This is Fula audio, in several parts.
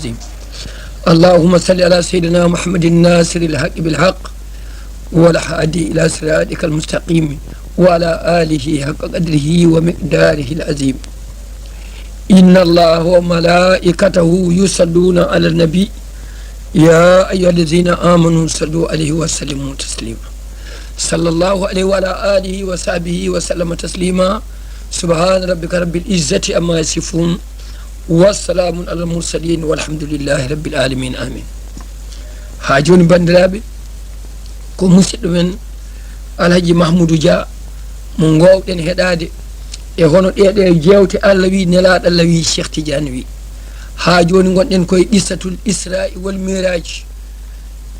العظيم. اللهم صل على سيدنا محمد الناصر الحق بالحق والهادي إلى صراطك المستقيم وعلى آله حق قدره ومقداره العظيم. إن الله وملائكته يصلون على النبي يا أيها الذين آمنوا صلوا عليه وسلموا تسليما. صلى الله عليه وعلى آله وصحبه وسلم تسليما. سبحان ربك رب العزة أما يصفون والسلام على المرسلين والحمد لله رب العالمين آمين. هاجون بندرابي ko musidɗo men alhaji mahmoudou dia mo gowɗen heɗade e hono ɗeɗe jewte allah wi nelaɗo allah wi cheikh tidiane wi ha joni gonɗen koye qissatul isra'i wal miraj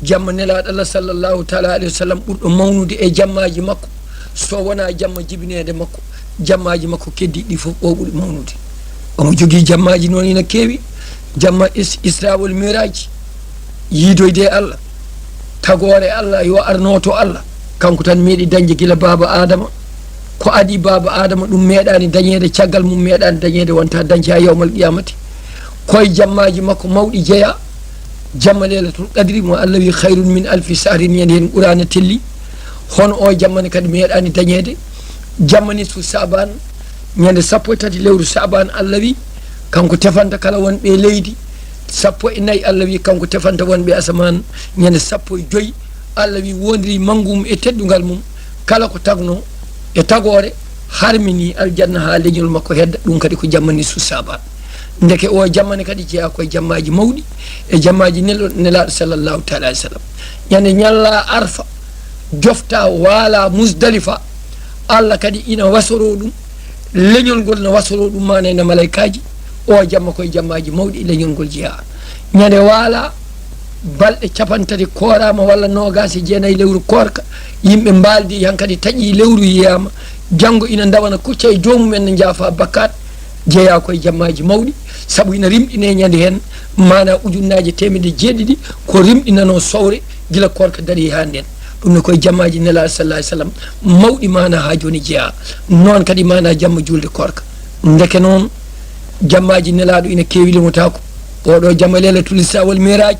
jamma nelaɗo allah sallllahu taala alayhi wa sallam ɓurɗo mawnude e jammaji makko so wona jamma jibinede makko jammaji makko keddi ɗi foof o ɓuuri mawnude omo jogui jammaji noon ina keewi jamma isra wal miraj yiidoyde allah tagore allah yo arnoto allah kanko tan meeɗi dañde gila baba adama ko adi baba adama ɗum meeɗani dañede caggal mum meeɗani dañede wonta dañci ha yawmal qiyamati koye jammaji makko mawɗi jeeya jamma lelatul qadri mo allah wi hayrun min alfi sahrin ñande hen qurana telli hono o jammani kadi meeɗani dañede jamma nisfu saban ñande sappo e tati lewru saban allah wi kanko tefanta kala wonɓe leydi sappo e nayyi allah wi kanko tefanta wonɓe asaman ñande sappo e joyyi allah wi wondiri manggu mum e teddugal mum kala ko tagno e tagore harmini aljanna ha leñol makko hedda ɗum kadi ko jammani su saban ndeke o jammani kadi jeeya koye jammaji mawɗi e jammaji nelaɗo sallllahu taala alih w sallam ñande ñalla arfa jofta waala musdalifa allah kadi ina wasoro ɗum leñol ngol ne wasoro ɗum mana ene malaikaji o jamma koye jammaji mawɗi leñol ngol jeeya ñande waala balɗe capantati korama walla nogasi jeenayyi lewru korka yimɓe mbaldi hankadi taƴi lewru yiyama janggo ina dawana kucca e jomumen ne jaafa bakkat jeeya koye jammaji mawɗi saabu ina rimɗine ñande hen mana ujunnaje temedde jeeɗiɗi ko rimɗinano sowre gila korka daari ha nden ɗum ne koye jammaji nelaɗo sallah alih sallam mawɗi mana ha joni jeeya noon kadi mana jamma julde korka ndeke noon jammaji nelaɗo ina kewi limotako oɗo jamma lelatul isra wal miraj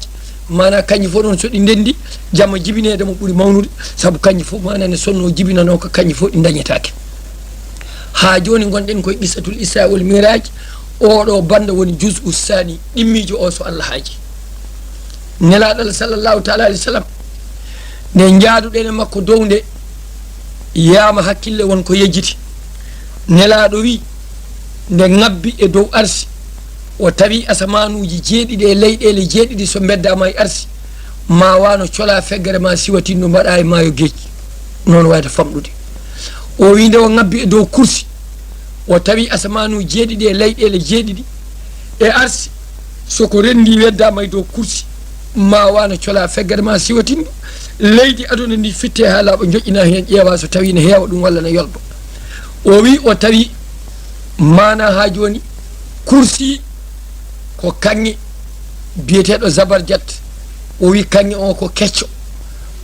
mana kanƴi fof ɗon soɗi ndendi jamma jibinede mo ɓuuri mawnude saabu kanƴi fof mana ne sonno jibinano ko kanƴi fof ɗi dañetake ha joni gonɗen koye qissatul isra wal miraj oɗo banda woni jus ussani ɗimmijo o so allah haaji nelaɗo allah sallllahu taala alih w sallam nde jaaduɗen e makko dow nde yama hakkille wonko yejjiti nelaɗo wi nde ngabbi e dow arsi o tawi asamanuji jeeɗiɗi e leyɗele jeeɗiɗi so beddama e arsi ma wano cola feggere ma siwatinno mbaɗa e maayo gueƴƴi noon wayata famɗude o wi nde o ngabbi e dow kursi o tawi asamanuji jeeɗiɗi e leyɗele jeeɗiɗi e arsi soko rendi weddama e dow kursi ma wano cola feggere ma siwatinno leydi aduna ndi fitte ha laaɓa joƴƴina hen ƴeewa so tawi ne heewa ɗum walla ne yolba o wi o tawi mana ha joni kursi ko kanŋe biyeteɗo zabarjat o wi kanŋe o ko kecco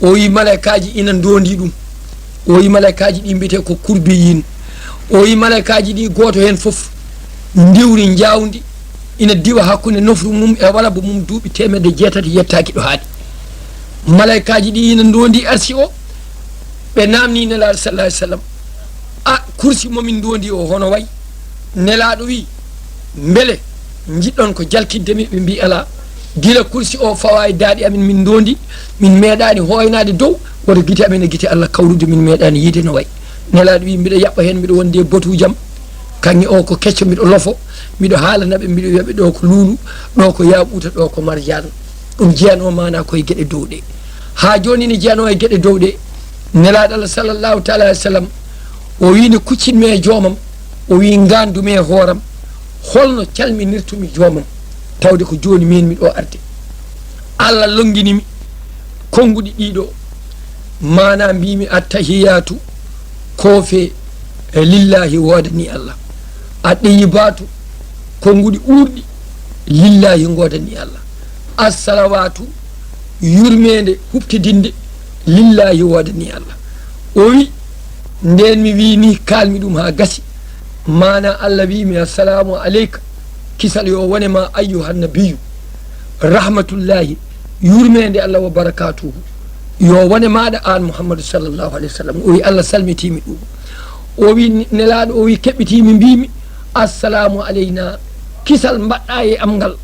o wi malaikaji ina dondi ɗum o wi malaikaji ɗi mbiyete ko kurbiyin o wi malaikaji ɗi goto hen foof ndiwri jawdi ina diwa hakkude nofru mum e walaba mum duuɓi temedde jeetati yettaki ɗo haaɗi malaikaji ɗi ina dondi arsi o ɓe namni nelaɗo sallah alih sallam a kursi momin dondi o hono way nelaɗo wi beele jiɗɗon ko jalkiddemi ɓe mbi ala gila kursi o fawa e daaɗi amin min dondi min meeɗani hoynade dow woto guite amen e guite allah kawrude min meeɗani yiide no way nelaɗo wi mbiɗa yaɓɓa hen mbiɗa wonde botujam kanŋe o ko kecco mbiɗo lofo mbiɗo haalanaɓe mbiɗo wiyaɓe ɗo ko luulu ɗo ko yaɓuta ɗo ko marjane ɗum jeyano mana koye gueɗe dow ɗe ha joni ne jeyano e gueɗe dow ɗe nelaɗo allah sallllahu taala alih w sallam o wi ne kuccinmi e joomam o wi gandumi e hooram holno calminirtumi joomam tawde ko joni min miɗo arde allah longinimi konnguɗi ɗiɗo mana mbimi attahiyatu koofe e lillahi wodani allah aɗɗeyibatu konnguɗi ɓurɗi lillahi godani allah assalawatu yurmede huɓtidinde lillahi wodani allah o wi nden mi wini kalmi ɗum ha gasi mana allah wimi assalamu aleyka kisal yo wonema ayyuhan nabiyyu rahmatullahi yurmede Allah wa barakatuhu yo wone maɗa an Muhammadu sallllahu alayhi wa sallam o wi Allah salmitimi ɗum o wi nelaɗo o wi keɓɓitimi mbimi assalamu aleyna kisal mbaɗɗa e am ngal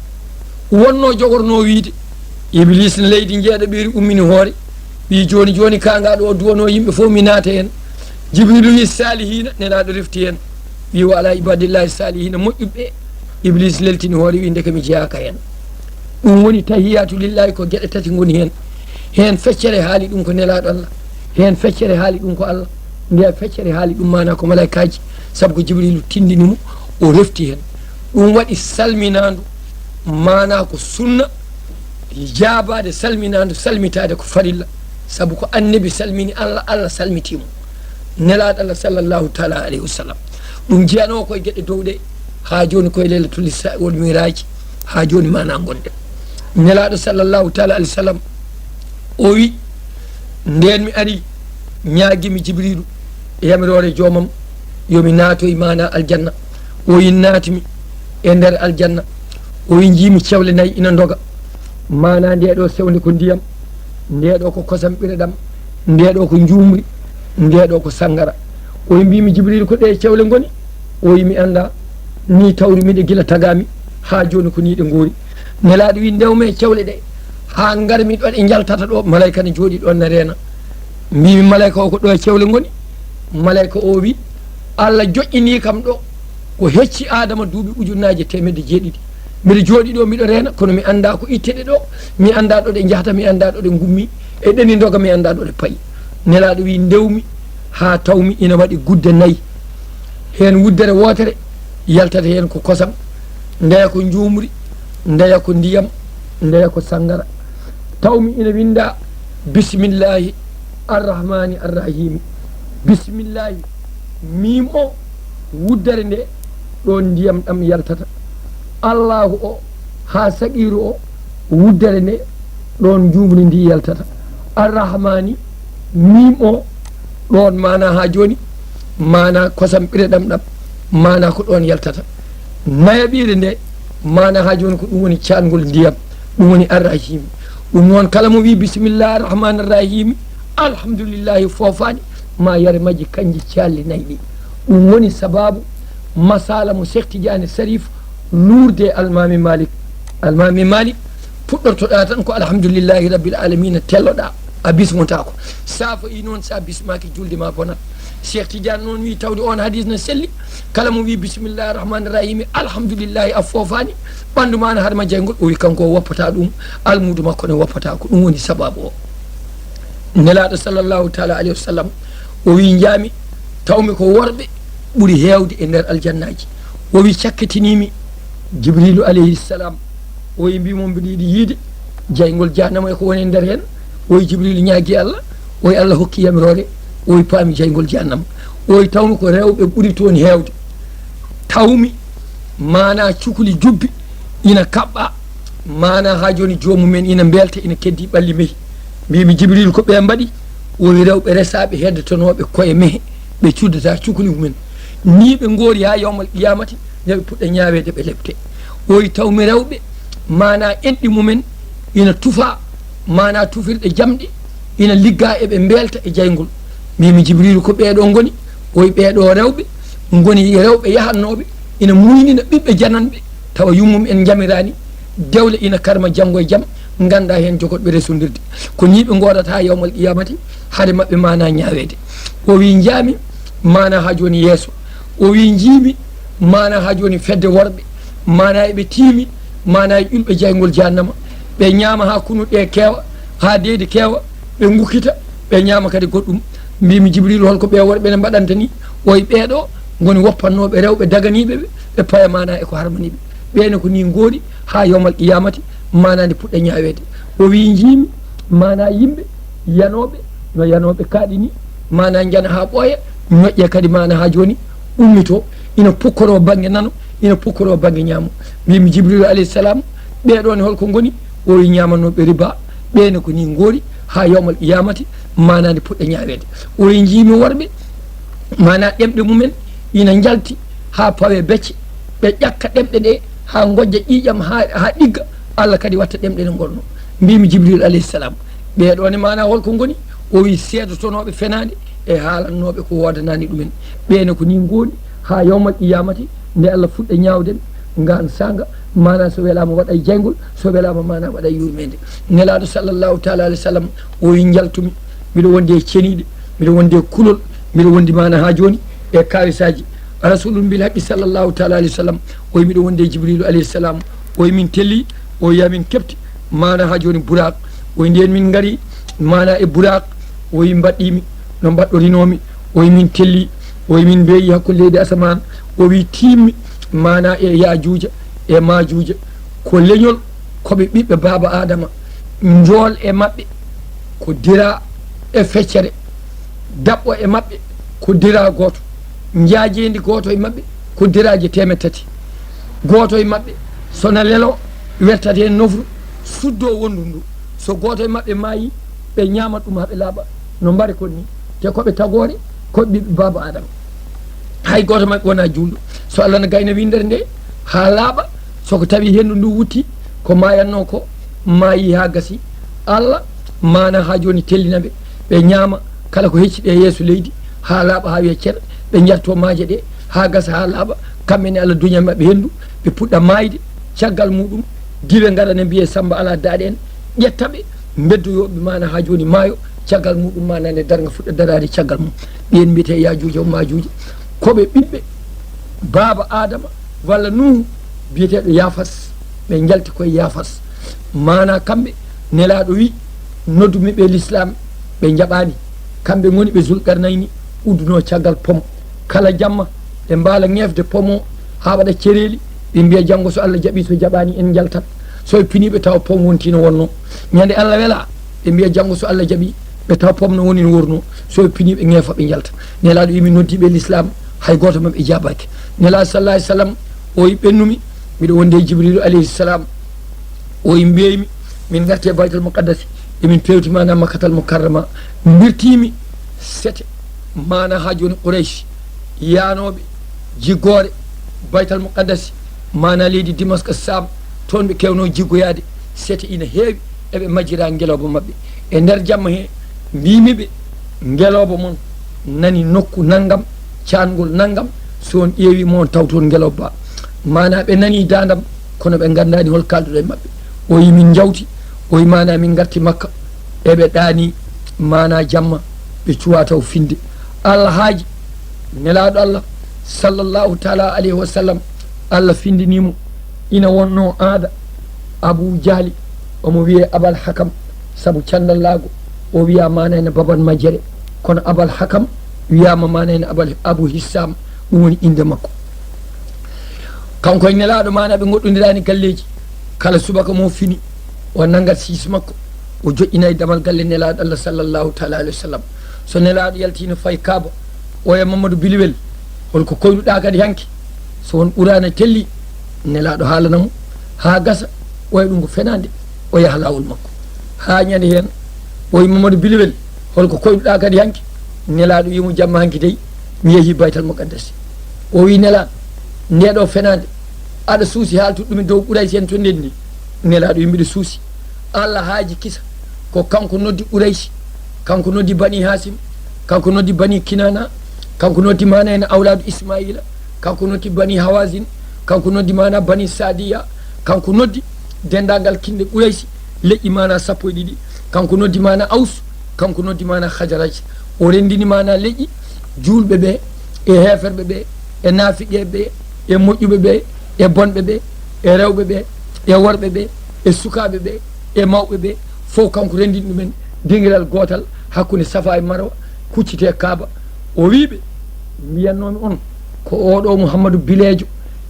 wonno jogorno wiide iblis ne leydi jeeɗa ɓeeri ummini hoore wi joni joni kangaɗo o duwano yimɓe fof mi naata hen jibrilu wi salihina nelaɗo refti hen wi wa ala ibadillahi salihina moƴƴuɓe iblis leltini hoore wi ndeke mi jeyaka hen ɗum woni tahiyatu lillahi ko gueɗe tati goni hen feccere haali ɗum ko nelaɗo Allah hen feccere haali ɗum ko Allah nde feccere haali ɗum mana ko malaikaji saabu ko jibrilu tindinimo o refti hen ɗum waɗi salminadu mana ko sunna jabade salminadu salmitade ko farilla saabu ko annabi salmini Allah Allah salmitimo nelaɗo Allah sallllahu taala alayhi wa sallam ɗum jeyano koye gueɗe dow ɗe ha joni koye leylatul isra wal miraji ha joni mana gonɗen nelaɗo sallllahu taala alayhi wa sallam o wi nden mi ari ñaguimi jibrilu yamirore jomam yomi naatoy mana aljanna o wi naatimi e nder aljanna o wi jiimi cewle nayyi ina doga mana ndeɗo sewde ko ndiyam ndeɗo ko kosam ɓireɗam ndeɗo ko jumri ndeɗo ko sangara o wi mbimi jibrilu ko ɗe cewle goni o wi mi anda ni tawri miɗe gila tagami ha joni ko ni ɗe goori nelaɗo wi ndewme cewle ɗe ha garmi ɗo ɗe jaltata ɗo malayka ne jooɗi ɗon ne reena mbimi malayka o ko ɗo e cewle goni malayka o wi Allah joƴƴini kam ɗo ko hecci adama duuɓi ujunnaje temedde jeeɗiɗi mbiɗa jooɗi ɗo miɗo reena kono mi anda ko itteɗe ɗo mi anda ɗo ɗe jahata mi anda ɗo ɗe gummi e ɗeni doga mi anda ɗo ɗe paayi nelaɗo wi ndewmi ha tawmi ina waɗi gudde nayyi hen wuddere wotere yaltata hen ko kosam ndeya ko jumri ndeya ko ndiyam ndeya ko sangara tawmi ina winda bisimillahi arrahmani arrahimi bisimillahi mimo wuddere nde ɗon ndiyam ɗam yaltata allahu o ha saqiru o wuddere nde ɗon jumri ndi yaltata arrahmani mim o ɗon mana ha joni mana kosam ɓireɗam ɗam mana ko ɗon yaltata nayaɓire nde mana ha joni ko ɗum woni cangol ndiyam ɗum woni arrahimi ɗum noon kala mo wi bisimillahi arrahmani arrahimi alhamdulillahi fofani ma yare majji kanji calli nayyi ɗi ɗum woni sababu masala mo Cheikh Tidiane Sarif lurde almami malik puɗɗortoɗa tan ko alhamdulillahi rabbil alamina telloɗa a bismotako safa i noon sa bismaki julde ma bonat Cheikh Tidiane noon wi tawde on hadis ne selli kala mo wi bisimillahi rahmani rahimi alhamdulillahi a fofani ɓandu ma ne haɗama jeygol o wi kanko o woppata ɗum almudu makko ne woppata ko ɗum woni sababu o nelaɗo sallllahu taala alayhi wa sallam o wi jaami tawmi ko worɓe ɓuuri hewde e nder aljannaji o wi cakkitinimi jibrilu alayhi salam o wi mbimo mbiɗa yiiɗi yiide jeygol janama e ko woni e nder hen o wi jibrilu ñaagui Allah o wi Allah hokki yamirore o wi paami jeygol jahannama o wi tawmi ko rewɓe ɓuuri toon hewde tawmi mana cukuli jubbi ina kaɓɓa mana ha joni jomumen ina belta ina keddi ɓalli mehi mbimi jibrilu ko ɓe mbaɗi o wi rewɓe resaɓe heddetonoɓe koye mehe ɓe cuddata cukuli mumen ni ɓe goori ha yawmal qiyamati yoɓe puɗɗa ñawede ɓe lebte o wi tawmi rewɓe mana enɗi mumen ina tufa mana tufirɗe jamɗe ina ligga eɓe belta e jeygol mbimi jibrilu ko ɓeɗo goni o wi ɓeɗo rewɓe goni rewɓe yahannoɓe ina muynina ɓiɓɓe jananɓe tawa yummum en jamirani dewle ina karma janggo e jaam ganda hen jogoɗɓe resodirde ko ni ɓe godata ha yawmal qiyamati haade mabɓe mana ñawede o wi jaami mana ha joni yeeso o wi jiimi mana ha joni fedde worɓe mana eɓe tiimi mana e ƴulɓe jeygol jahannama ɓe ñaama ha kunuɗe keewa ha deyde keewa ɓe gukkita ɓe ñaama kadi goɗɗum mbimi jibrilu holko ɓe worɓe ne mbaɗanta ni o wi ɓeɗo goni woppannoɓe rewɓe daganiɓeɓe ɓe paya mana eko harmaniɓe ɓene ko ni goori ha yawmal qiyamati mana nde puɗɗa ñawede o wi jiimi mana yimɓe yanoɓe no yanoɓe kaaɗini mana jana ha ɓooya ñoƴƴe kadi mana ha joni ummito ina pukkoro banggue nano ina pukkoro banggue ñaamo mbimi jibrilu alayhi salam ɓeɗon holko goni o wi ñamannoɓe riba ɓene ko ni goori ha yawmal qiyamati mana nde puɗɗa ñawede o wi jiimi worɓe mana ɗemɗe mumen ina jalti ha pawe becce ɓe ƴakka ɗemɗe ɗe ha gojja ƴiƴam ha ɗigga Allah kadi watta ɗemɗe ne gonno mbimi Jibril alayhisalam ɓeɗone mana holko goni o wi seedotonoɓe fenade e haalannoɓe ko wodanani ɗumen ɓene ko ni goni ha yawmal qiyamati nde Allah fuɗɗa ñawden ngan sanga mana so welama waɗay jaygol so welama mana waɗay yurmede nelaɗo sallllahu taala alayhi w sallam o wi jaltumi mbiɗo wondi e ceniɗe mbiɗo wondi e kulol mbiɗo wondi mana ha joni e kawisaji rasulul bil haqqi sallllahu taala alayhi w sallam o wi mbiɗo wondi e jibrilu alayhi salam o wi min telli o wiya min kefti mana ha joni burak o wi nden min gari mana e burak o wi mbaɗɗimi no mbaɗɗorinomi o wi min telli o wi min beeyi hakkude leydi asaman o wi timmi mana e yajuuja e majuuja ko leñol koɓe ɓiɓɓe baba adama jool e maɓɓe ko dira e feccere daɓɓo e maɓɓe ko dira goto jaajendi goto e maɓɓe ko diraje temetati goto e maɓɓe sona lelo wertate hen nofru suddo wondu ndu so goto e maɓɓe maayi ɓe ñamat ɗum haɓe laaɓa no mbari kon ni te koɓe tagore koɓe ɓiɓɓe baba adama hay goto maɓɓe wona julɗo so Allah no gayna windere nde ha laaɓa soko tawi hendu ndu wutti ko mayanno ko maayi ha gasi Allah mana ha joni tellinaɓe ɓe ñaama kala ko hecciɗe yeeso leydi ha laaɓa ha wiye ceɗa ɓe jarto maaje ɗe ha gasa ha laaɓa kamɓene Allah duña maɓɓe hendu ɓe puɗɗa maayde caggal muɗum diwe gaɗane mbiye Samba ala daaɗe en ƴettaɓe beddoyoɓe mana ha joni maayo caggal muɗum mana nde darga fuɗɗa darade caggal mum ɓen mbiyete yajuuja o majuuja koɓe ɓiɓɓe baba adama walla nuhu biyeteɗo yafas ɓe jalti koye yafas mana kamɓe nelaɗo wi noddumi ɓe l'islam ɓe jaɓani kamɓe goni ɓe zulkarnayni udduno caggal pom kala jamma ɓe mbaala ŋefde pom o ha waɗa cereli ɓe mbiya janggo so Allah jaaɓi so jaɓani en jaltat so piniɓe tawa pom wontino wonno ñande Allah wela ɓe mbiya janggo so Allah jaaɓi ɓe tawa pom no woni no wurno so piniɓe ŋeefa ɓe jalta nelaɗo wimi noddiɓe l'islam hay goto mabɓe jaabaki nelaɗo sallah alih sallam o wi ɓennumi mbiɗo wonde e jibrilu alayhi salam o wi mbiymi min garte baytal muqaddasi emin pewti mana makkatal mukarrama birtimi sete mana ha joni Quraysh yanoɓe jiggore baytal muqaddasi mana leydi Dimaska Sam toon ɓe kewno jiggoyade sete ina heewi eɓe majjira ngeloba mabɓe e nder jamma he mbimiɓe ngeloba moon nani nokku naggam cangol naggam so on ƴeewi mo on taw toon ngeloba mana ɓe nani dadam kono ɓe gandani hol kalduɗo e mabɓe o yi min jawti o yi mana min garti Makka eɓe ɗaani mana jamma ɓe cuwa taw finde Allah haaji nelaɗo Allah sallllahu taala alayhi wa sallam Allah findinimo ina wonno aada Abu Jahli omo wiye Abal Hakam saabu candallago o wiya mana ene baban majjere kono Abal Hakam wiyama mana ene Abu Hissam ɗum woni inde makko kanko e nelaɗo mana ɓe goɗɗodirani galleji kala subaka mo fini o naggat siis makko o joƴƴinayi damal galle nelaɗo Allah sallllahu taala alayhi wa sallam so nelaɗo yaltino fayi Kaaba o e Mamadou Biliwel holko koyɗuɗa kadi hanki so won ɓurana telli nelaɗo haalanamo ha gasa o e ɗum ko fenade o yaha lawol makko ha ñande hen o yi Mamadou Biliwel holko koyɗuɗa kadi hanki nelaɗo wimo jamma hanki dey mi yeehi baytal muqaddasi o wi nelaɗo ndeɗo fenade aɗa suusi haaltude ɗum dow Quraysh en to ndenni nelaɗo yimɓeɗe suusi Allah haaji kisa ko kanko noddi Quraysh kanko noddi bani Hasim kanko noddi bani Kinana kanko noddi mana en awladu Ismaila kanko noddi bani Hawazin kanko noddi mana bani Sadiya kanko noddi dendagal kinde Quraysh leƴƴi mana sappo e ɗiɗi kanko noddi mana Aus kanko noddi mana Hajaraj o rendini mana leƴƴi julɓe ɓe e heferɓe ɓe e nafiqe ɓe e moƴƴuɓe ɓe e bonɓe ɓe e rewɓe ɓe e worɓe ɓe e sukaɓe ɓe e mawɓe ɓe fof kanko rendini ɗumen dingiral gotal hakkude Safa e Marwa kuccite Kaaba o wiɓe mbiyannomi on ko oɗo Mouhamadou Bilejo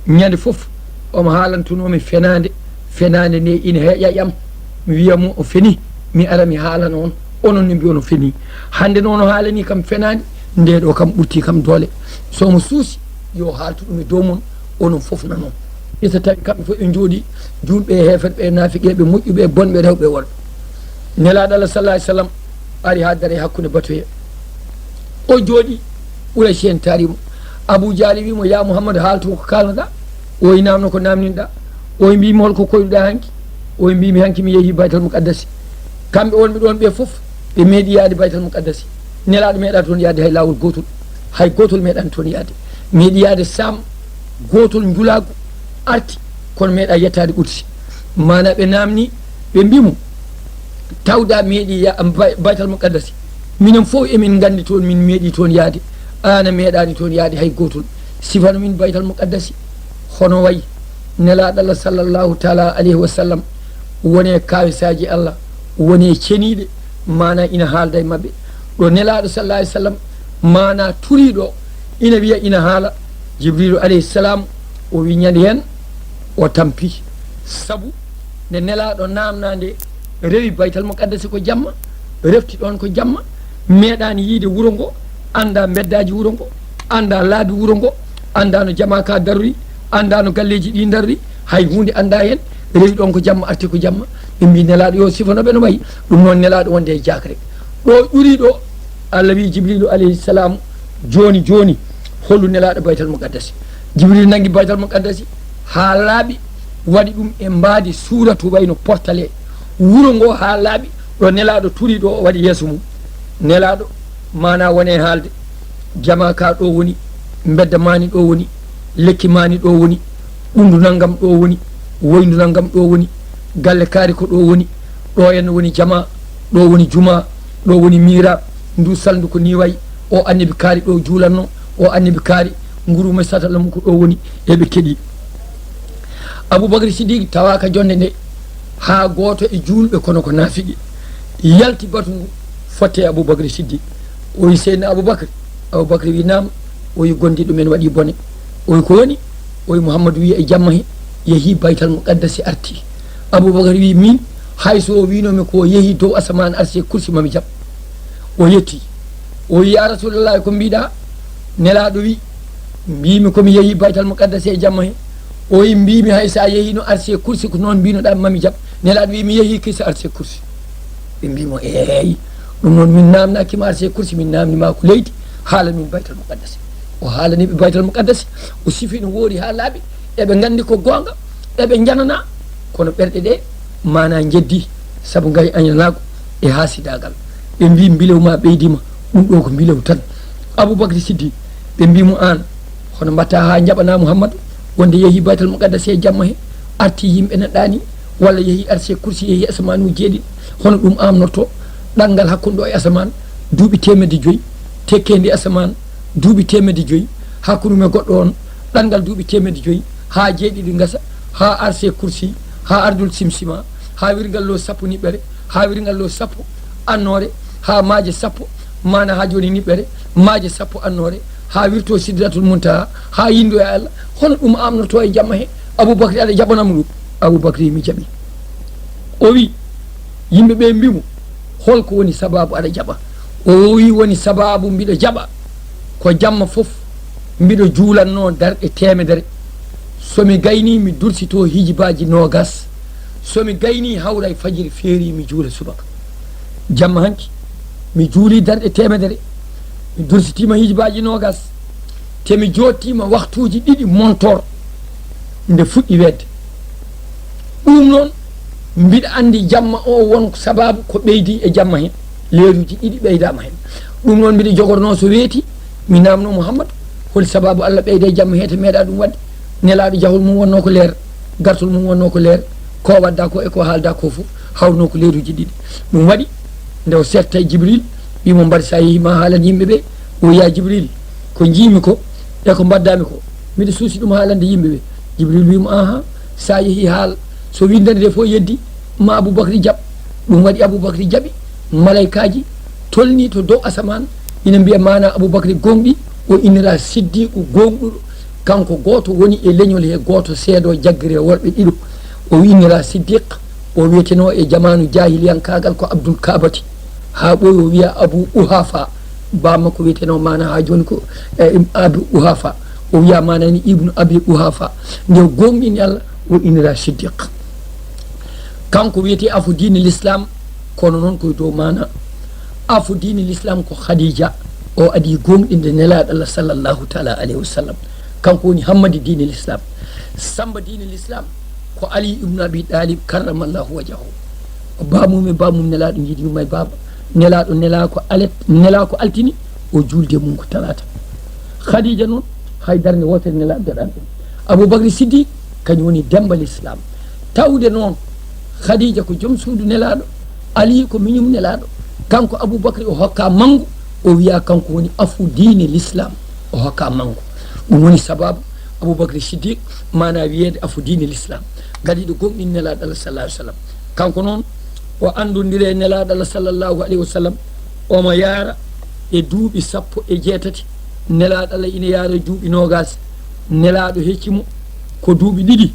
ñande foof omo haalantunomi fenade nde ina heeƴa mi wiyamo o feni mi ara mi haalana on onon ne mbi ono feni hande noon o haalani kam fenade nde ɗo kam ɓurti kam doole somo suusi yo haaltu ɗum e dow mon onon foof nanon esa tawi kamɓe fof ɓe jooɗi julɓe e heferɓe e nafiqeɓe moƴƴuɓe e bonɓe rewɓe worɓe nelaɗo Allah sallah alih sallam ari ha dare hakkude batoye o jooɗi Quraysh en taarimo Abou Jahli wimo ya Mouhamadou haaltu ko kalnoɗa o yi namno ko namninɗa o mbimi holko koyɗuɗa hanki o mbimi hanki mi yeehi baytal muqaddasi kamɓe wonɓe ɗon ɓe fof ɓe meeɗi yaade baytal muqaddasi nelaɗo meeɗa toon yaade hay lawol gotol hay gotol meeɗani toon yaade meeɗi yaade sam gotol julago arti kono meeɗa yettade ɓursi mana ɓe namni ɓe mbimo tawda meeɗi baytal muqaddasi minen fof emin gandi toon min meeɗi toon yaade ana meeɗani toon yaade hay gotol sifano min baytal muqaddasi hono wayi nelaɗo Allah sallllahu taala alayhi wa sallam wone kawisaji Allah wone ceniɗe mana ina haalda e mabɓe ɗo nelaɗo sallah alih sallam mana turiɗo ina wiya ina haala jibrilu alayhi salam o wi ñande hen o tampi saabu nde nelaɗo namnade rewi baytal muqaddasi ko jamma refti ɗon ko jamma meeɗani yiide wuuro ngo anda beddaji wuuro ngo anda laabi wuuro ngo anda no jamaka darri anda no galleji ɗi darri hay hunde anda hen rewi ɗon ko jamma arti ko jamma ɓe mbi nelaɗo yo sifanoɓe no wayi ɗum noon nelaɗo wonde e jakre ɗo ƴuri ɗo Allah wi jibrilu alayhi salam joni joni hollu nelaɗo baytal muqaddasi jibril nangui baytal muqaddasi ha laaɓi waɗi ɗum e mbaadi suratu wayno portale wuuro ngo ha laaɓi ɗo nelaɗo turi ɗo o waɗi yeeso mum nelaɗo mana wone haalde jamaka ɗo woni bedda mani ɗo woni lekki mani ɗo woni ɓundu naggam ɗo woni woyndu naggam ɗo woni galle kaari ko ɗo woni ɗo henno woni jama ɗo woni juma ɗo woni mira ndu saldu ko ni wayi o annabi kaari ɗo juulanno o annabi kaari nguruma satala mum ko ɗo woni eɓe keeɗi aboubacry sidique tawaka jonde nde ha goto e julɓe kono ko naafiqi yalti batu ngu fotte aboubacry sidique o wi seydna aboubacry wi nam o wi gondi ɗumen waɗi bone o wi ko woni o wi mouhammadou wi e jamma he yeehi baytal muqaddasi arti aboubacry wi min hayso o winomi ko yeehi dow asaman arsi kursi mami jaab o yetti o wi ya rasulullah ko mbiɗa nelaɗo wi mbimi komi yeehi baytal muqaddasi e jamma he o wi mbimi hay sa yeehi no arsi kursi ko noon mbinoɗa mami jaab nelaɗo wi mi yeehi kisa arsi kursi ɓe mbimo eyi ɗum noon min namnakima arsi kursi min namnima ko leydi haala min baytal muqaddasi o haalaniɓe baytal muqaddasi o sifi no woori ha laaɓi eɓe gandi ko gonga eɓe janana kono ɓerɗe ɗe mana jeddi saabu gari añanago e hasidagal ɓe mbi bilewma ɓeydima ɗum ɗo ko bilew tan aboubacry siddi ɓe mbimo an hono mbatta ha jaɓana mouhammadou wonde yeehi baytal muqaddasi e jamma he arti yimɓe neɗɗani walla yeehi arsi kursi yeehi asamanu jeeɗiɗi hono ɗum amnorto ɗanngal hakkude ɗo e asaman duuɓi temedde joyyi tekkedi asaman duuɓi temedde joyyi hakkudume goɗɗo on ɗanngal duuɓi temedde joyyi ha jeeɗiɗi gasa ha arsi kursi ha ardul simsima ha wirgal lo sappo niɓɓere ha wirgal lo sappo annore ha maaje sappo mana ha joni niɓɓere maaje sappo annore ha wirto sidratul muntaha ha yindo e Allah hono ɗum amnoto e jamma he aboubacry aɗa jaɓanamo ɗum aboubacry mi jaaɓi o wi yimɓeɓe mbimo holko woni sababu aɗa jaɓa o wi woni sababu mbiɗo jaɓa ko jamma foof mbiɗo juulanno darɗe temedere somi gayni mi dursito hijibaji nogas somi gayni hawra e fajiri feeri mi juula subaka jamma hanki mi juuli darɗe temedere mi dursitima hijibaji nogas te mi jottima waktuji ɗiɗi montor nde fuɗɗi wedde ɗum noon mbiɗa andi jamma o won sababu ko ɓeydi e jamma hen leeruji ɗiɗi ɓeydama hen ɗum noon mbiɗa jogorno so weeti mi namno mouhammadou holi sababu Allah ɓeyde e jamma he to meeɗa ɗum wadde nelaɗo jahol mum wonno ko leer gartol mum wonno ko leer ko wadda ko e ko haalda ko foof hawno ko leeruji ɗiɗi ɗum waɗi nde o setta jibril wimo mbaɗi sa yeehi ma haalan yimɓeɓe o ya jibril ko jiimi ko e ko mbaddami ko mbiɗa suusi ɗum haalande yimɓeɓe jibril wimo aha sa yeehi haal so windande de fof yeddi ma aboubacry jaab ɗum waɗi aboubacry jaaɓi malaykaji tolni to dow asaman ina mbiya mana aboubacry gonɗi o innira siddiqu gonɗuɗo kanko goto woni e leñol he goto seedo jaggire worɓe ɗiɗo o innira siddiq o wiyeteno e jamanu jahiliyankagal ko abdoul kabati ha ɓoyi o wiya abou ouhafa bamma ko wiyeteno mana ha joni ko abou ouhafa o wiya manani ibnu abi ouhafa nde gonɗini Allah o innira siddiq kanko wiyete afu dine l'islam kono noon koye dow mana afu dine l'islam ko khadija o adi gonɗinde nelaɗo Allah sallllahu taala alayhi wa sallam kanko woni hammadi dine l'islam samba dine l'islam ko Ali ibnu Abi Talib karramallahu wajahu bamum e bamum nelaɗo jiiɗi yumay baba nelaɗo nela ko altini o julde mum ko talata. Khadija noon haydara nde wotere nelaɗo daɗan ɗum. Aboubacry Siddiq kañum woni dembal islam. Tawde noon Khadija ko joom suudu nelaɗo, Ali ko miñum nelaɗo, kanko Aboubacry o hokka mangu, o wiya kanko woni afu diine l'islam, o hokka mangu. ɗum woni sababu Aboubacry Siddiq mana wiyede afu diine l'islam gadiɗo gomɗin nelaɗo Allah sallallahu alih w sallam. Kanko noon o andodire nelaɗo Allah sallllahu alayhi wa sallam omo yaara e duuɓi 17 nelaɗo Allah ina yaara e duuɓi 20 nelaɗo heccimo ko duuɓi 2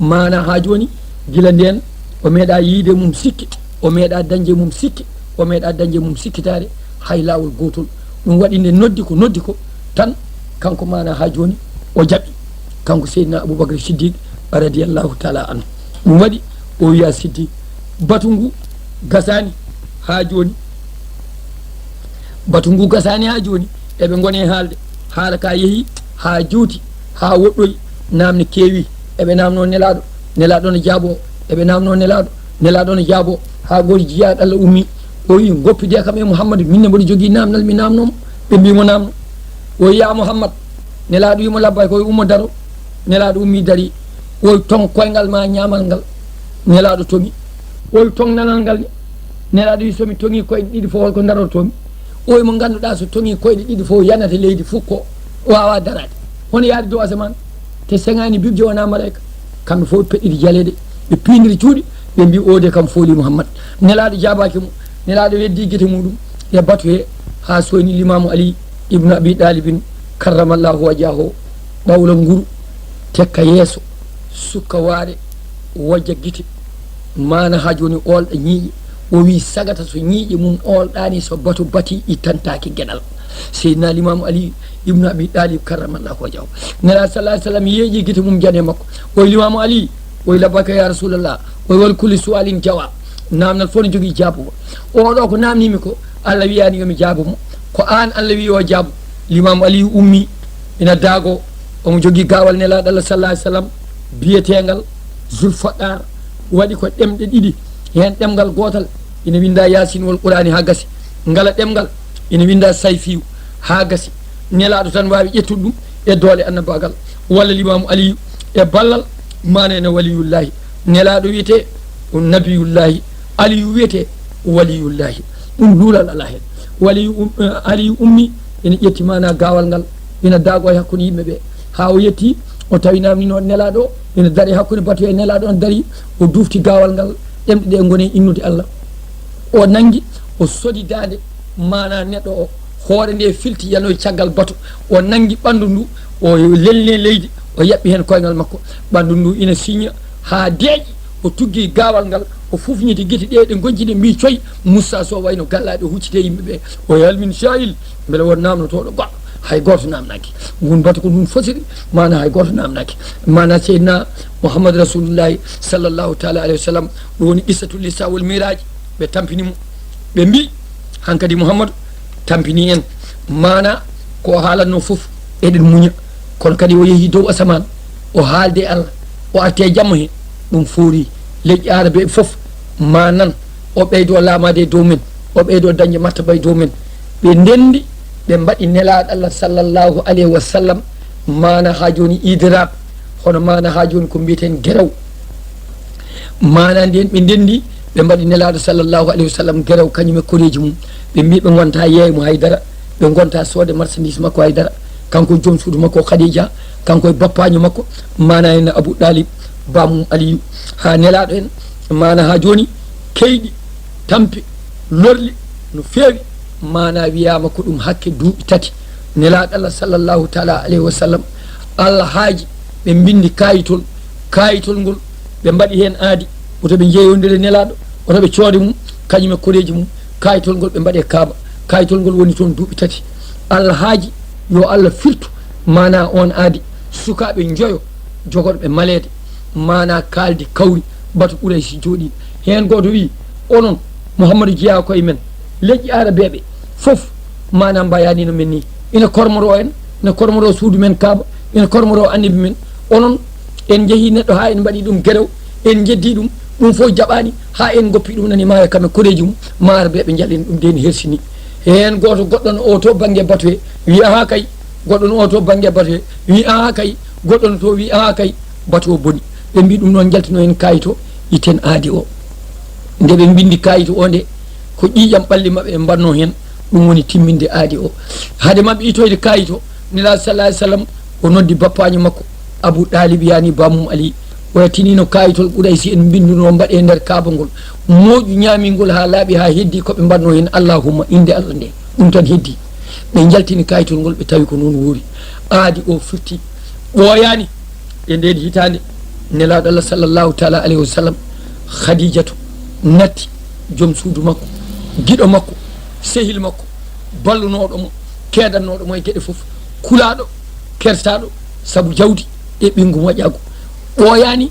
mana ha joni gila nden o meeɗa yiide mum sikki, o meeɗa dañde mum sikki, o meeɗa dañde mum sikkitade hay lawol gotol. ɗum waɗi nde noddi ko tan kanko mana ha joni o jaɓi kanko Seydina Aboubacry Siddiq radiallahu taala anhu. ɗum waɗi o wiya Siddiq batu ngu gasani ha joni, batu ngu gasani ha joni eɓe gone haalde haala ka yeehi ha juuti ha woɗɗoyi namne keewi eɓe namno nelaɗo no jaabo, eɓe namno nelaɗo no jaabo ha gori jiyaɗo Allah ummi o wi goppide kam e Mouhammadou minne mboɗo jogui namdal mi namnomo. ɓe mbimo namno o wi ya Mouhammad, nelaɗo wimo labbay koye ummo daro, nelaɗo ummi dari o tong koyngal ma ñamal ngal, nelaɗo tongi o tong nanal ngal ni, nelaɗo wi somi tongi koyɗe 2 fof holko darotomi, o mo ganduɗa so tongi koyɗe 2 fof yanata leydi fukko wawa darade hono yaade dow asaman te sengani bibje wona malayka. kamɓe fof peɗɗiɗi jalede ɓe pindiri cuuɗi ɓe mbi ode kam fooli Mouhammad. nelaɗo jabaki mo, nelaɗo weddi guete muɗum e batu he ha soyni Limamu Ali ibnu Abi Talibin karramallahu wajahu ɓawla nguru tekka yeeso sukka waare wojja guite mana ha joni olɗa ñiiƴe. o wi sagata so ñiiƴe mum olɗani so batu bati ittantaki gueɗal. Seydina Limamu Ali ibnu Abi Talib karramallahu wajahu nelaɗo sallah alih sallam yeeƴi guite mum jane makko oy Limamu Ali oy labbaka ya rasulallah oy wal kulli sualin jawa. namdal fof ne jogui jaabumo. oɗo ko namnimi ko Allah wiyani yomi jaabumo, ko an Allah wi o jaabu. Limamu Ali ummi ina daago omo jogui gawal nelaɗo Allah sallah alih sallam biyetegal Zulfaqar, waɗi ko ɗemɗe 2 hen ɗemgal gotal ina winda Yasin wal Qur'ani ha gasi, ngala ɗemgal ina winda Sayfiyu ha gasi. nelaɗo tan wawi ƴettude ɗum e doole annabagal walla Limamu Ali e ballal mana ene waliyullahi. nelaɗo wiyete nabiyullahi, Aliyu wiyete waliyullahi. ɗum luulal ala hen. Aliyu ummi ina ƴetti mana gawal ngal ina daago e hakkude yimɓeɓe ha o yetti o tawinami noon nelaɗo ina dari hakkude batu e nelaɗo on dari o dufti gawal ngal ɗemɗe ɗe gone innude Allah. o nangi o sodi dande mana neɗɗo o hoore nde filti yanoye caggal batu, o nangi ɓandu ndu o lelne leydi o yaɓɓi hen koyngal makko. ɓandu ndu ina signa ha deeƴi o tuggi gawal ngal o fufñiti guite ɗe ɗe goncide mbi coy Moussa Sow wayno gallaɗe huccite yimɓeɓe o yalmin sahil beele won namdotoɗo goɗɗo hay goto namnaki. ngun batu ko ɗum fosiri mana hay goto namnaki. mana Seydina Mouhammadou Rasulullahi sallllahu taala alayhi wa sallam ɗo woni qissatul isra wal miraji. ɓe tampinimo ɓe mbi hankkadi Mouhammadou tampini en mana ko haalatno foof eɗen muña, kono kadi o yeehi dow asaman o haalde Allah o arte jamma he ɗum foori leƴƴi arabe foof manan o ɓeydo laamade dow men, o ɓeydo dañde martaba e dow men. ɓe ndendi ɓe mbaɗi nelaɗo Allah sallllahu alayhi wa sallam mana ha joni idirab, hono mana ha joni ko mbiyeten guerew. mana nden ɓe ndendi ɓe mbaɗi nelaɗo sallllahu alayhi wa sallam guerew kañum e koreji mum. ɓe mbi ɓe gonta yeeymo haydara, ɓe gonta soode marchandise makko haydara, kanko joom suudu makko Khadija, kanko e bappaño makko mana hen Abou Talib bamum Aliyu. ha nelaɗo en mana ha joni keyɗi tampi lorli no feewi mana wiyama ko ɗum hakke duuɓi 3 nelaɗo Allah sallllahu taala alayhi wa sallam Allah haaji ɓe bindi kayitol ngol ɓe mbaɗi hen aadi oto ɓe jeeyodire nelaɗo, oto ɓe coode mum kañum e koreji mum. kayitol ngol ɓe mbaɗe kaaba, kayitol ngol woni toon duuɓi 3. Allah haaji yo Allah firtu mana on aadi sukaɓe joyo jogoɗo ɓe malede mana kaldi kawri batu ɓuuray si jooɗi hen. goto wi onon Mouhammadou jeeya koye men leƴƴi arabeɓe foof mana mbayanino men ni, ina kormoro en, ina kormoro suudu men kaaba, ina kormoro annabi men. onon en jeehi neɗɗo ha en mbaɗi ɗum guerew en jeddi ɗum ɗum fof jaɓani ha en goppi ɗum nani maayo kamɓe koreji mum maaraɓe ɓe jalen ɗum deni hersini hen goto goɗɗo no o to banggue batoye wi aha kay goɗɗo no o to banggue batoye wi aha kay goɗɗo no to wi aha kay bato boni ɓe mbi ɗum noon jaltino en kayito iten aadi o nde ɓe bindi kayito o nde ko ƴiƴam ɓalli mabɓe ɓe mbanno hen ɗum woni timminde aadi o haade mabɓe itoyde kayito nila sallah alih sallam o noddi bappaño makko Abou Ɗalib yani Bamum Ali o tinino kayitol ɓuuray si en binduno mbaɗe nder kaaba ngol moƴu ñamingol ha laaɓi ha heddi koɓe mbanno hen allahumma inde Allah nde ɗum tan heddi ɓe jaltini kayitol ngol ɓe tawi ko noon wuuri aadi o firti ɓooyani e nden hitande nelaɗo Allah sallllahu taala alayhi wa sallam Khadijatu natti joom suudu makko giɗo makko sehil makko ballunoɗo mo keedannoɗo mo e gueɗe foof kulaɗo kertaɗo saabu jawdi e ɓingu moƴƴago ɓooyani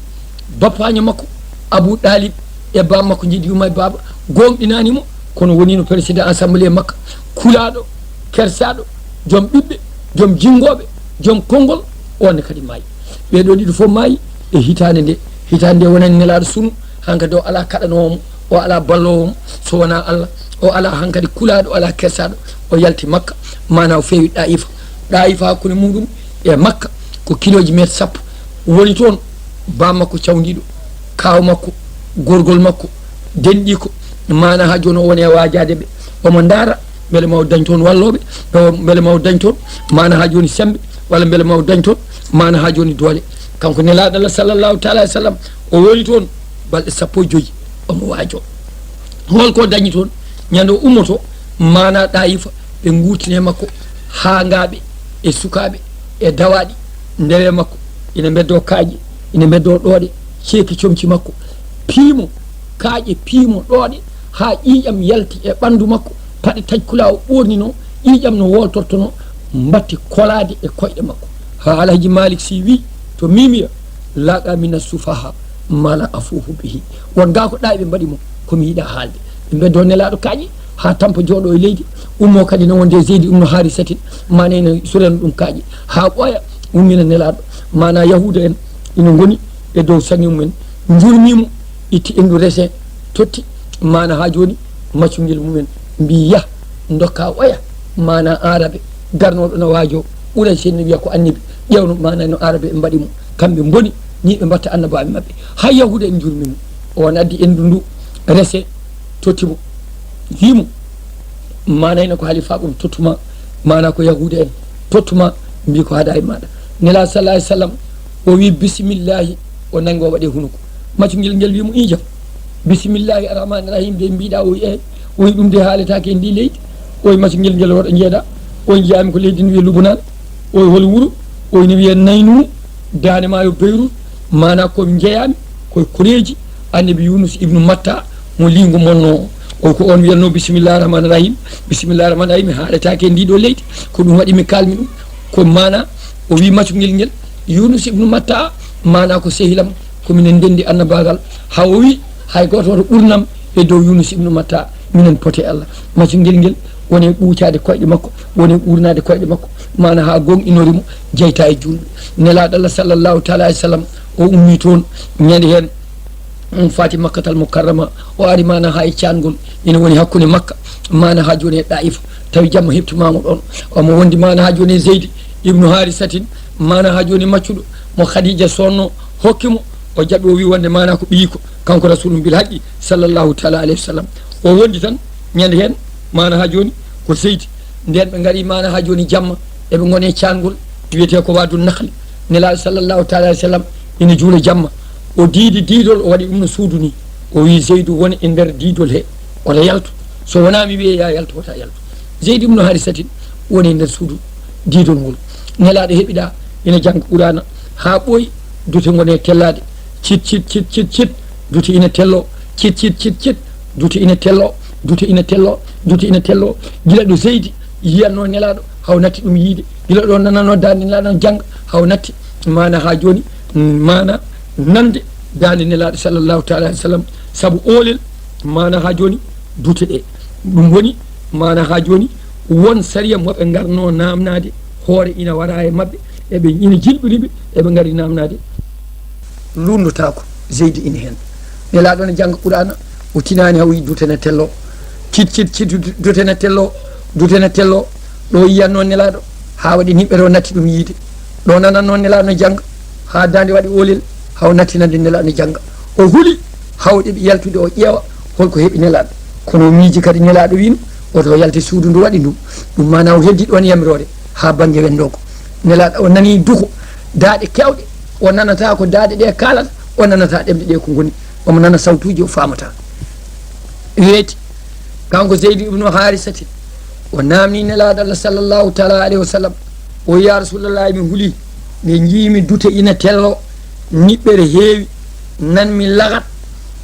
bappaño makko Abou Ɗalib e bam makko jiiɗi yuma e baba gomɗinanimo kono wonino président assemblée makka kulaɗo kersaɗo joom ɓiɓɓe joom jingoɓe joom konngol onne kadi maayi ɓeɗo ɗiɗo fof maayi e hitande nde wonani nelaɗo sunu hankadi o ala kaɗanowomo o ala ballowomo so wona Allah o ala hankadi kulaɗo ala kersaɗo o yalti makka mana o feewi ɗayifa hakkude muɗum e makka ko kiloji metre sappo woni toon bam makko cawdiɗo kaw makko gorgol makko denɗi ko mana ha joni o woni e wajade ɓe omo daara beele maw dañ toon walloɓe beele maw dañ toon mana ha joni sembe walla beele maw dañ toon mana ha joni doole kanko nelaɗo Allah sallllahu taala alih sallam o woni toon balɗe sappo e joyyi omo waajo holko dañi toon ñande o ummoto mana ɗayifa ɓe gurtine makko ha ngaaɓe e sukaɓe e dawaɗi ndewe makko ina beddo kaaƴe ina beddo ɗooɗe ceeki comci makko piimo kaaƴe piimo ɗooɗe ha ƴiƴam yalti e ɓandu makko paɗe taƴkula o ɓornino ƴiƴam no woltortono mbatti kolade e koyɗe makko ha Alhaji Malik Sy wi to mimiya laqa mina sufaha mala afuhu bihi won ga ko ɗaɓe mbaɗi mo komi yiiɗa haalde ɓe beddo nelaɗo kaaƴe ha tampa jooɗo e leydi ummo kadi no wonde Zeydi ibnu Harisatin mana ene sureno ɗum kaaƴe ha ɓooya ummina nelaɗo mana yahuda en ina goni e dow sangi mumen jurmimo itti endu rese totti mana ha joni maccungel mumen mbi yah dokka oya mana arabe garnoɗo no waajo ɓuuray senno wiya ko annabi ƴewno mana no arabe ɓe mbaɗimo kamɓe boni ni ɓe mbatta annabaɓe mabɓe hay yahuda en jurmimo on addi endu ndu rese tottimo wimo mana ene ko halifa ɓum tottuma mana ko yahuda en tottuma mbi ko haada e maɗa nela sallah alih sallam o wi bisimillahi o nangi o waɗe hunuko maccungel ngel wimo ijam bisimillahi arrahmani rahim de mbiɗa o wi o wi ɗum de haaletake e ndi leydi o wi maccungel ngel woɗo jeeɗa o jiyami ko leydi no wiye Lubnan o hol wuuro o ne wiye Naynu dane maayo Beyrut mana komi jeeyami koye koreji annabi Yunus ibnu Matta mo lingu monno o ko on wiyatno bisimillahi rahmani rahim bisimillahi rahmani rahim haaletake e ndiɗo leydi ko ɗum waɗi mi kalmi ɗum ko mana o wi maccungel ngel Yunus ibnu Matta mana ko sehilam kominen dendi annabagal ha o wi hay goto woto ɓurnam e dow Yunus ibnu Matta minen pote Allah maccungel ngel woni ɓuucade koyɗe makko woni ɓurnade koyɗe makko mana ha gonɗinorimo jeyta e julɓe nelaɗo Allah sallllahu taala alih sallam o ummi toon ñande hen fati makkatal mukarrama o ari mana ha e cangol ina woni hakkude makka mana ha joni e ɗaifa tawi jamma heptumama ɗon omo wondi mana ha joni e Zeydi ibnu Harisatin mana ha joni maccuɗo mo Khadija sonno hokkimo o jaɓi o wi wonde mana ko ɓiyiko kanko rasulum bil haqqi sallllahu taala alayhi wa sallam o wondi tan ñande hen mana ha joni ko Zeydi nden ɓe gari mana ha joni jamma eɓe gone cangol wiyete ko wadu nahli nelaɗo sallllahu taala alayhi wa sallam ina juula jamma o diidi diidol o waɗi ɗum no suudu ni o wi Zeydou woni e nder diidol he oto yaltu so wona mi wiye ya yaltu wota yaltu Zeydi ibnu Harisatin woni e nder suudu diidol ngol nelaɗo heeɓiɗa ina jangga Qur'ana ha ɓooyi dute gone tellade cit cit cit cit cit dute ina tello cit cit cit cit dute ina tello dute ina tello dute ina tello gila ɗo Zeydi yiyatno nelaɗo haw natti ɗum yiide gila ɗo nanano dande nelaɗo jangga haw natti mana ha joni mana nande dande nelaɗo sallllahu taala alih w sallam saabu oolel mana ha joni dute ɗe ɗum woni mana ha joni won sariya moɓe garno namnade hoore ina wara e mabɓe eɓe ina jilɓiriɓe eɓe gari namnade lundotako zeydi ina hen nelaɗo ne jangga qur'ana o tinani hawi dutene tello cit dutene tello ɗo yiyan noon nelaɗo ha waɗi niɓɓere o natti ɗum yiide ɗo nanan noon nelaɗo ne jangga ha dande waɗi olel haw nattinande nelaɗo ne jangga o huuli hawɗeɓe yaltude o ƴeewa holko heeɓi nelaɗo kono miiji kadi nelaɗo wino oto yalti suudu ndu waɗi ɗum mana o heddi ɗon yamirore ha banggue wendo ko nelaɗo o nani duko daaɗe kewɗe o nanata ko daaɗe ɗe kalata o nanata ɗemɗe ɗe ko goni omo nana sawtuji o famata weeti kanko zeydi ibnu harisati o namni nelaɗo allah sallllahu taala alayhi wa sallam o ya rasulallahi mi huuli mi jiimi dute ina tello niɓɓere heewi nanmi lagat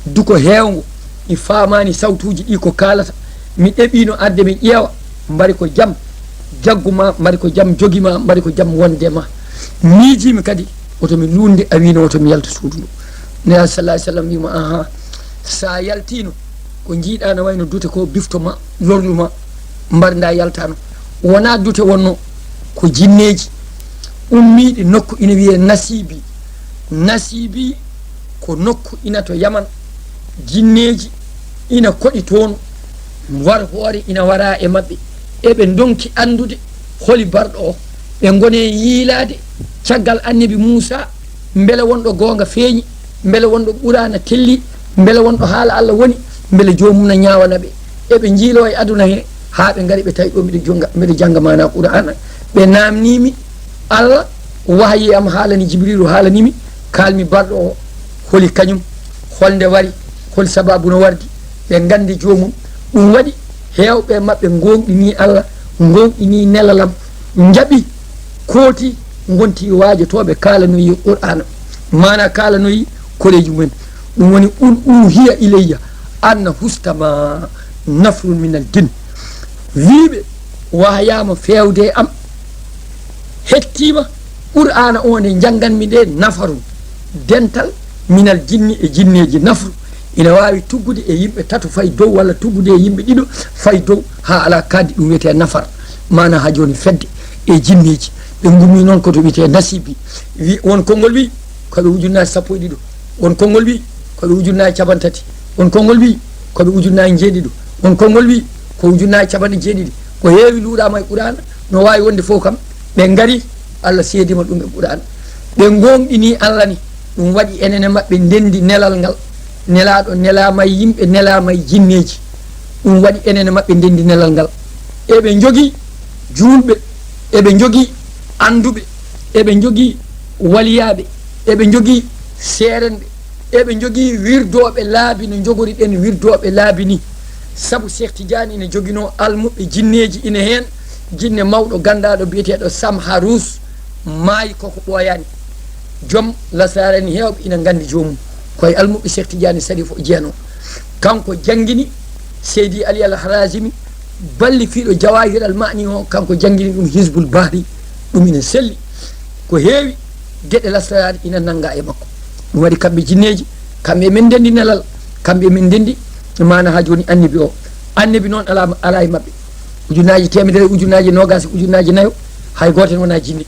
duko hewngo mi famani sawtuji ɗi ko kalata mi ɗeɓino arde mi ƴeewa mbari ko jaam jagguma mbari ko jaam jogima mbari ko jaam wonde ma miijimi kadi otomi lunde a wino otomi yalta suudu ndu nela sallah sallam wima aha sa yaltino ko jiiɗa no wayno dute ko biftoma lorluma mbarda yaltano wona dute wonno ko jinneji ummiɗi nokku ina wiye nasibi ko nokku ina to yaman jinneji ina koɗi toon war hoore ina wara e maɓɓe eɓe donki andude holi barɗo o ɓe gone yiilade caggal annabi Moussa beele wonɗo gonga feeñi beele wonɗo ɓurana telli beele wonɗo haala Allah woni beele jomum na ñawana ɓe eɓe jiilo e aduna he ha ɓe gari ɓe tawi ɗo mbiɗa jangga mana qur'ana ɓe namnimi Allah wahyi am haalani jibrilu haalanimi kalmi barɗo o holi kañum holde wari hol sababu no wardi ɓe gandi jomum ɗum waɗi hewɓe mabɓe gonɗini Allah gonɗini nelalam jaaɓi kooti gonti waajotoɓe kalanoyi qur'ana mana kalanoyi koleji mumen ɗum woni uhiya ilayya anna hustama nafrun min al jinn wiɓe wayama fewde am hettima qur'ana o nde janganmi nde nafarun dental minal jinni e jinneji nafru ina wawi tuggude e yimɓe tato fay dow walla tuggude e yimɓe ɗiɗo fay dow ha ala kaddi ɗum wiyete nafar mana ha joni fedde e jinneji ɓe gummi noon koto wiyete nasibi wi won konngol wi koɓe ujunnaji sappo e ɗiɗo won konngol wi koɓe ujunnaji capantati won konngol wi koɓe ujunnaji jeeɗiɗo won konngol wi ko ujunnaji capanɗe jeeɗiɗi ko heewi luuɗama e qur'ana no wawi wonde fof kam ɓe gari Allah seedima ɗum e qur'ana ɓe gonɗini Allah ni ɗum waɗi enene mabɓe ndendi nelal ngal nelaɗo nelama yimɓe nelama jinneji ɗum waɗi enene mabɓe ndendi nelal ngal eɓe jogui julɓe eɓe jogui anduɓe eɓe jogui waliyaɓe eɓe jogui seerenɓe eɓe jogui wirdoɓe laabi no jogori ɗen wirdoɓe laabi ni saabu Cheikh Tidiane ina joguino almuɓe jinneji ina hen jinne mawɗo gandaɗo biyeteɗo Sam Harous maayi koko ɓoyani joom lasarani hewɓe ina gandi jomum koye almuɓe Cheikh Tidiane Sarif o jeeno kanko jangguini Seydi Ali Al Harazimi balli fiiɗo Jawahir al Mani o kanko jangguini ɗum Hizbul Bahri ɗum ina selli ko heewi gueɗe lasarade ina nanga e makko ɗum waɗi kamɓe jinneji kamɓe min ndendi nelal kamɓe min ndendi mana ha joni annabi noon ala e mabɓe ujunnaji temedere ujunnaji nogas ujunnaji nayo hay goten wona jinni